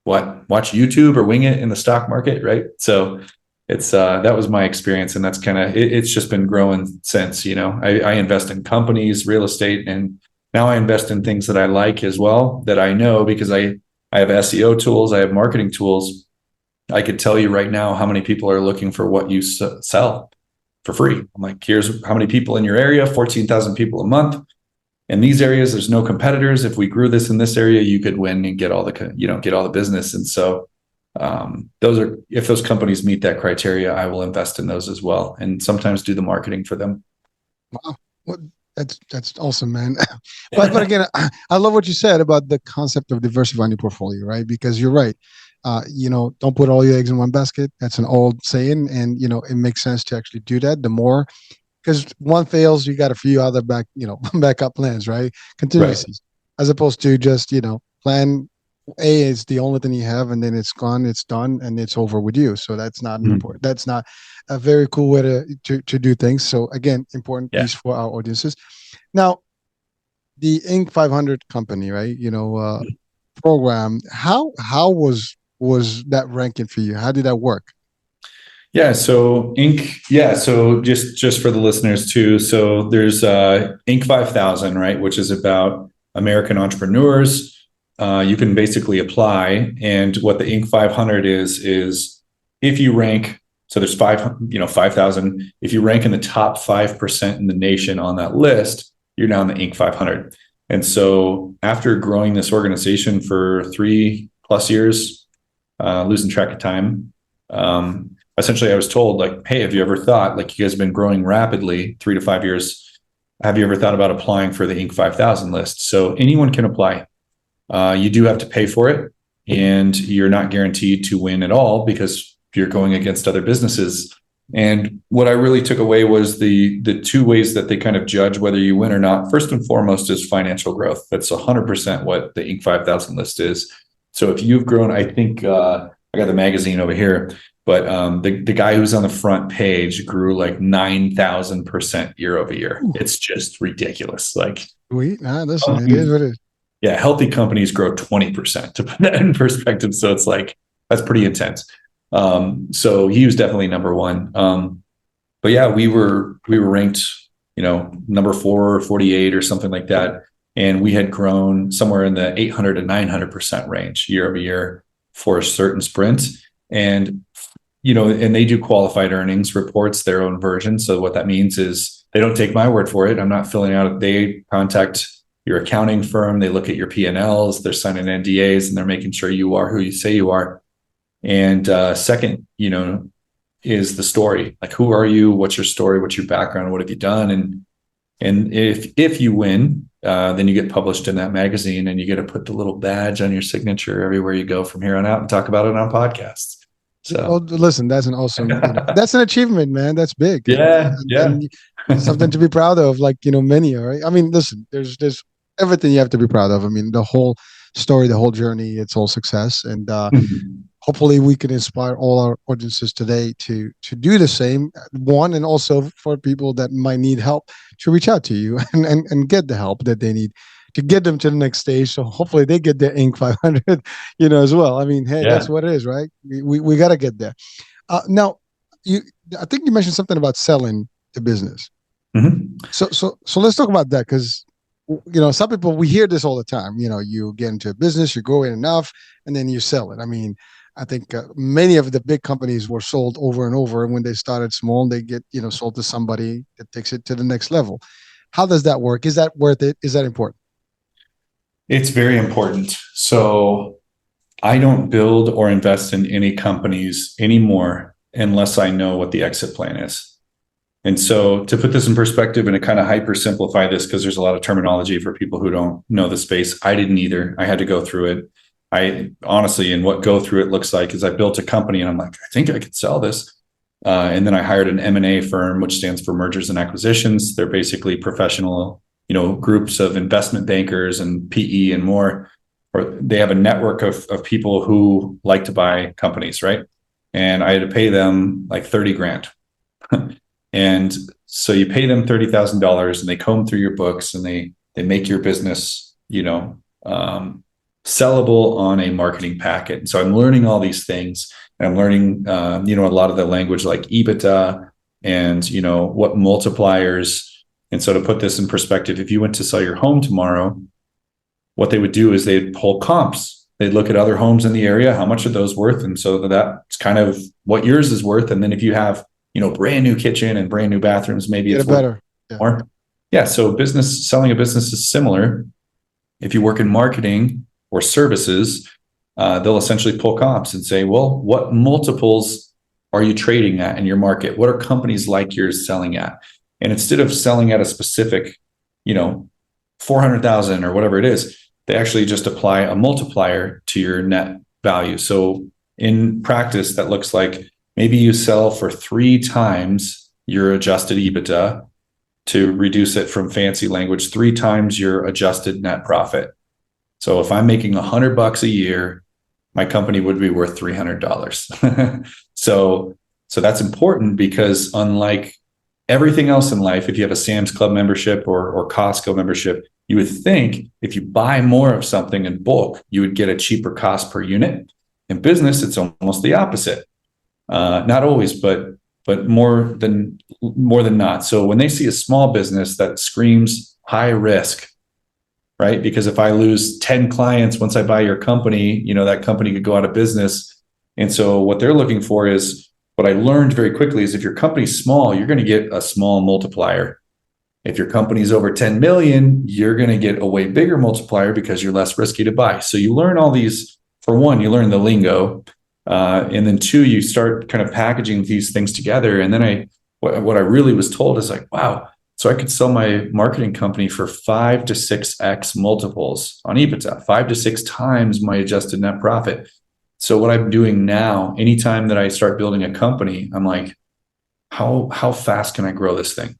watch YouTube or wing it in the stock market. Right. So it's, that was my experience, and that's kind of, it's just been growing since, I invest in companies, real estate, and now I invest in things that I like as well, that I know, because I have SEO tools, I have marketing tools. I could tell you right now how many people are looking for what you sell for free. I'm like, here's how many people in your area, 14,000 people a month. In these areas, there's no competitors. If we grew this in this area, you could win and get all the business. And so if those companies meet that criteria, I will invest in those as well, and sometimes do the marketing for them. Wow. Well, that's awesome, man. But again, I love what you said about the concept of diversifying your portfolio, right? Because you're right. Don't put all your eggs in one basket. That's an old saying, and it makes sense to actually do that. The more, because one fails, you got a few other backup plans, right? Contingencies, right. As opposed to just plan A is the only thing you have, and then it's gone, it's done, and it's over with you. So that's not important. That's not a very cool way to do things. So again, important piece for our audiences. Now, the Inc. 500 company, right? Program. How was that ranking for you? How did that work? Yeah, so Inc. Yeah, so just for the listeners too. So there's Inc. 5000, right, which is about American entrepreneurs. You can basically apply, and what the Inc. 500 is if you rank. So there's 5,000. If you rank in the top 5% in the nation on that list, you're now in the Inc. 500. And so after growing this organization for 3+ years, losing track of time. Essentially, I was told, like, hey, have you ever thought, like, you guys have been growing rapidly, 3 to 5 years. Have you ever thought about applying for the Inc. 5000 list? So anyone can apply. You do have to pay for it, and you're not guaranteed to win at all because you're going against other businesses. And what I really took away was the two ways that they kind of judge whether you win or not. First and foremost is financial growth. That's 100% what the Inc. 5000 list is. So if you've grown, I think I got the magazine over here. But the guy who's on the front page grew like 9,000% year over year. Ooh. It's just ridiculous. Like, listen, it is what it is. Yeah, healthy companies grow 20%, to put that in perspective. So it's like, that's pretty intense. So he was definitely number one. But yeah, we were ranked, number 448 or something like that. And we had grown somewhere in the 800 to 900% range year over year for a certain sprint. And and they do qualified earnings reports, their own version. So what that means is they don't take my word for it. I'm not filling out. They contact your accounting firm. They look at your P&Ls. They're signing NDAs, and they're making sure you are who you say you are. And second, is the story. Like, who are you? What's your story? What's your background? What have you done? And if you win, then you get published in that magazine, and you get to put the little badge on your signature everywhere you go from here on out and talk about it on podcasts. So listen, that's an awesome, that's an achievement, man. That's big. Yeah. And something to be proud of, like, many, right? I mean, listen, there's everything you have to be proud of. I mean, the whole story, the whole journey, it's all success. And hopefully we can inspire all our audiences today to do the same. One, and also for people that might need help, to reach out to you and get the help that they need to get them to the next stage. So hopefully they get their Inc. 500, as well. I mean, hey, that's what it is, right? We got to get there. Now, I think you mentioned something about selling the business. Mm-hmm. So let's talk about that, because some people, we hear this all the time. You get into a business, you grow it enough, and then you sell it. I mean, I think many of the big companies were sold over and over. And when they started small, they get sold to somebody that takes it to the next level. How does that work? Is that worth it? Is that important? It's very important. So I don't build or invest in any companies anymore unless I know what the exit plan is. And so to put this in perspective and to kind of hyper simplify this, because there's a lot of terminology for people who don't know the space. I didn't either. I had to go through it. I honestly, and what go through it looks like is I built a company and I'm like, I think I could sell this. And then I hired an M&A firm, which stands for mergers and acquisitions. They're basically professional groups of investment bankers and PE and more, or they have a network of people who like to buy companies, right? And I had to pay them like 30 grand. And so you pay them $30,000 and they comb through your books and they make your business, sellable on a marketing packet. And so I'm learning all these things, and I'm learning, a lot of the language like EBITDA and, what multipliers. And so to put this in perspective, if you went to sell your home tomorrow, what they would do is they'd pull comps. They'd look at other homes in the area. How much are those worth? And so that's kind of what yours is worth. And then if you have, brand new kitchen and brand new bathrooms, maybe it's better. More. Yeah. So selling a business is similar. If you work in marketing or services, they'll essentially pull comps and say, well, what multiples are you trading at in your market? What are companies like yours selling at? And instead of selling at a specific, 400,000 or whatever it is, they actually just apply a multiplier to your net value. So in practice, that looks like maybe you sell for 3 times your adjusted EBITDA, to reduce it from fancy language, 3 times your adjusted net profit. So if I'm making $100 a year, my company would be worth $300. So that's important, because unlike everything else in life, if you have a Sam's Club membership or Costco membership, You would think if you buy more of something in bulk, you would get a cheaper cost per unit. In business, it's almost the opposite. Not always, but more than not. So when they see a small business that screams high risk, right? Because if I lose 10 clients once I buy your company, that company could go out of business. And so what they're looking for is, what I learned very quickly is, if your company's small, you're going to get a small multiplier. If your company's over 10 million, you're going to get a way bigger multiplier because you're less risky to buy. So you learn all these. For one, you learn the lingo. And then two, you start kind of packaging these things together. And then what I really was told is like, wow, so I could sell my marketing company for 5 to 6x multiples on EBITDA, 5 to 6 times my adjusted net profit. So what I'm doing now, anytime that I start building a company, I'm like, how fast can I grow this thing?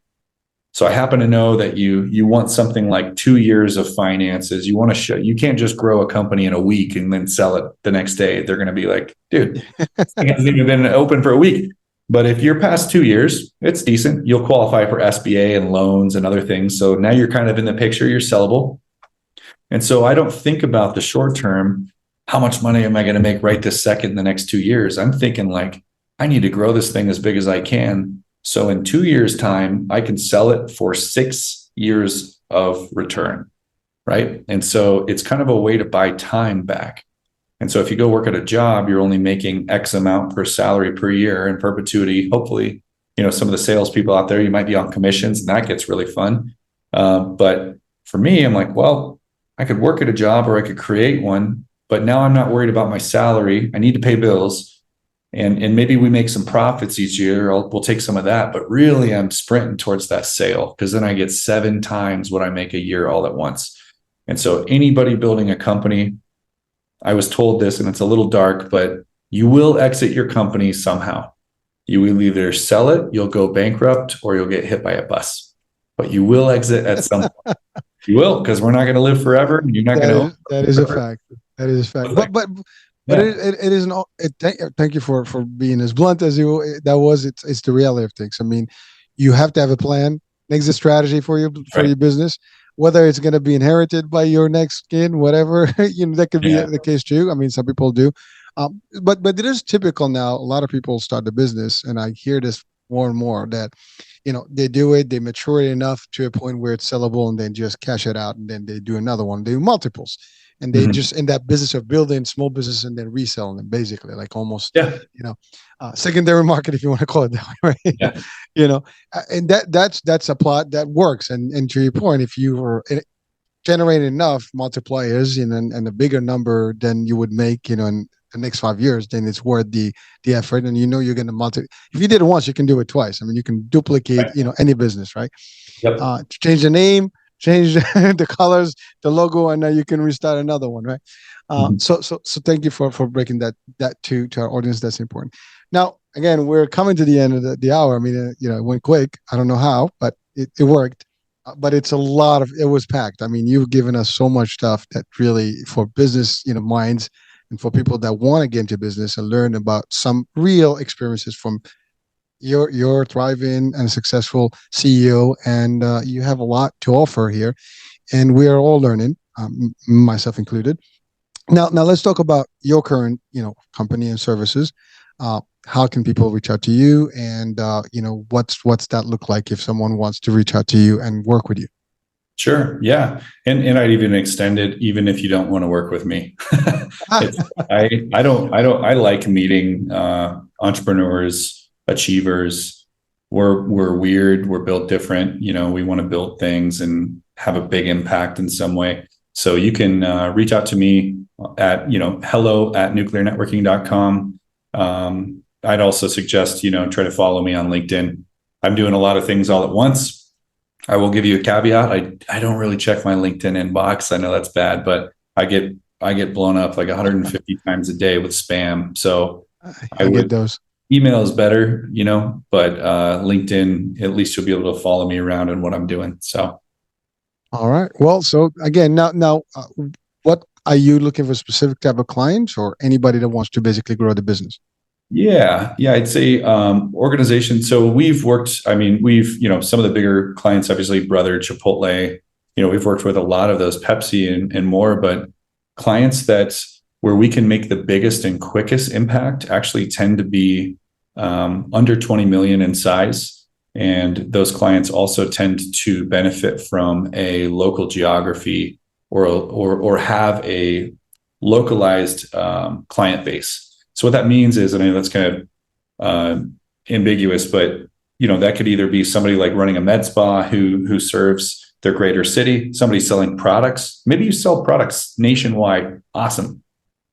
So I happen to know that you want something like 2 years of finances. You want to show, you can't just grow a company in a week and then sell it the next day. They're going to be like, dude, this thing hasn't even been open for a week. But if you're past 2 years, it's decent. You'll qualify for SBA and loans and other things. So now you're kind of in the picture, you're sellable. And so I don't think about the short term. How much money am I going to make right this second in the next 2 years? I'm thinking like, I need to grow this thing as big as I can. So in 2 years' time, I can sell it for 6 years of return, right? And so it's kind of a way to buy time back. And so if you go work at a job, you're only making X amount per salary per year in perpetuity. Hopefully, some of the salespeople out there, you might be on commissions, and that gets really fun. But for me, I'm like, well, I could work at a job or I could create one, but now I'm not worried about my salary. I need to pay bills. And maybe we make some profits each year. We'll take some of that, but really I'm sprinting towards that sale, because then I get 7 times what I make a year all at once. And so anybody building a company, I was told this, and it's a little dark, but you will exit your company somehow. You will either sell it, you'll go bankrupt, or you'll get hit by a bus. But you will exit at some point. You will, because we're not going to live forever. And you're not going to. That is a fact. That is a fact. But it is an. Thank you for being as blunt as you. That was. It's the reality of things. I mean, you have to have a plan, exit strategy for your business. Whether it's going to be inherited by your next kid, whatever, that could be the case too. I mean, some people do, but it is typical now. A lot of people start the business, and I hear this more and more, that they do it, they mature it enough to a point where it's sellable, and then just cash it out, and then they do another one. They do multiples. And they just in that business of building small business and then reselling them, basically, like almost, secondary market, if you want to call it that way, right? Yeah. And that's a plot that works. And to your point, if you were generating enough multipliers and a bigger number than you would make, in the next 5 years, then it's worth the effort. And you're going to multiply. If you did it once, you can do it twice. I mean, you can duplicate, any business, right? Yep. Change the name, change the colors, the logo, and now you can restart another one, right? So thank you for breaking that to our audience. That's important. Now, again, we're coming to the end of the hour. I mean, it went quick. I don't know how, but it worked. But it was packed. I mean, you've given us so much stuff that really, for business, minds, and for people that want to get into business and learn about some real experiences from you're thriving and successful CEO, and you have a lot to offer here, and we are all learning, myself included. Now let's talk about your current, company and services. How can people reach out to you, and what's that look like if someone wants to reach out to you and work with you? Sure. Yeah. And I'd even extend it, even if you don't want to work with me. I like meeting entrepreneurs, achievers. We're weird. We're built different. We want to build things and have a big impact in some way. So you can reach out to me at, hello@nuclearnetworking.com. I'd also suggest, try to follow me on LinkedIn. I'm doing a lot of things all at once. I will give you a caveat. I don't really check my LinkedIn inbox. I know that's bad, but I get blown up like 150 times a day with spam. So I get those. Email is better, but LinkedIn, at least you'll be able to follow me around and what I'm doing. So, all right. Well, so again, now, what are you looking for? A specific type of clients, or anybody that wants to basically grow the business? Yeah, I'd say organization. So we've worked. I mean, some of the bigger clients, obviously, Brother, Chipotle, we've worked with a lot of those Pepsi and more, but clients that where we can make the biggest and quickest impact actually tend to be under 20 million in size. And those clients also tend to benefit from a local geography or have a localized client base. So what that means is, and I know that's kind of ambiguous, but that could either be somebody like running a med spa who serves their greater city, somebody selling products. Maybe you sell products nationwide. Awesome.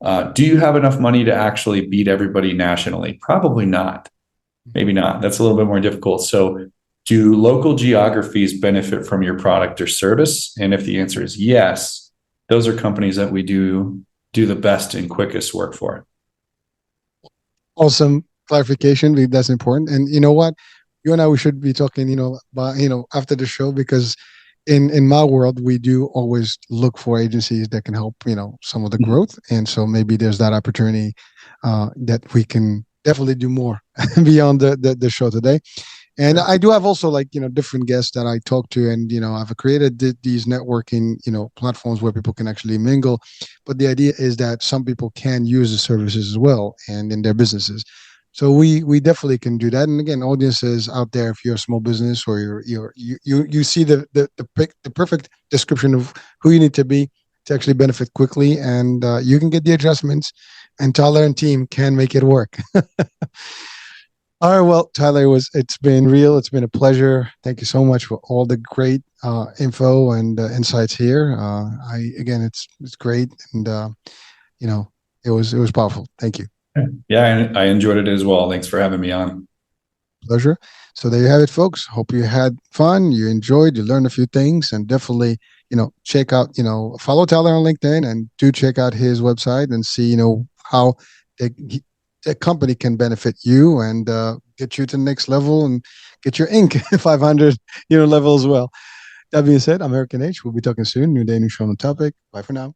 Do you have enough money to actually beat everybody nationally? Probably not. Maybe not. That's a little bit more difficult. So do local geographies benefit from your product or service? And if the answer is yes, those are companies that we do the best and quickest work for. Awesome clarification. That's important. And you know what? You and I, we should be talking, after the show, because in my world, we do always look for agencies that can help, some of the growth. And so maybe there's that opportunity that we can definitely do more beyond the show today. And I do have also different guests that I talk to, and I've created these networking platforms where people can actually mingle. But the idea is that some people can use the services as well and in their businesses. So we definitely can do that. And again, audiences out there, if you're a small business or you see the perfect description of who you need to be to actually benefit quickly, and you can get the adjustments, and Tyler and team can make it work. All right, well, Tyler, it's been real. It's been a pleasure. Thank you so much for all the great info and insights here. It's great, and it was powerful. Thank you. Yeah, I enjoyed it as well. Thanks for having me on. Pleasure. So there you have it, folks. Hope you had fun, you enjoyed, you learned a few things, and definitely, check out, follow Tyler on LinkedIn, and do check out his website and see, how the company can benefit you and get you to the next level and get your Inc. 500, level as well. That being said, I'm Eric and H. We'll be talking soon. New day, new show on the topic. Bye for now.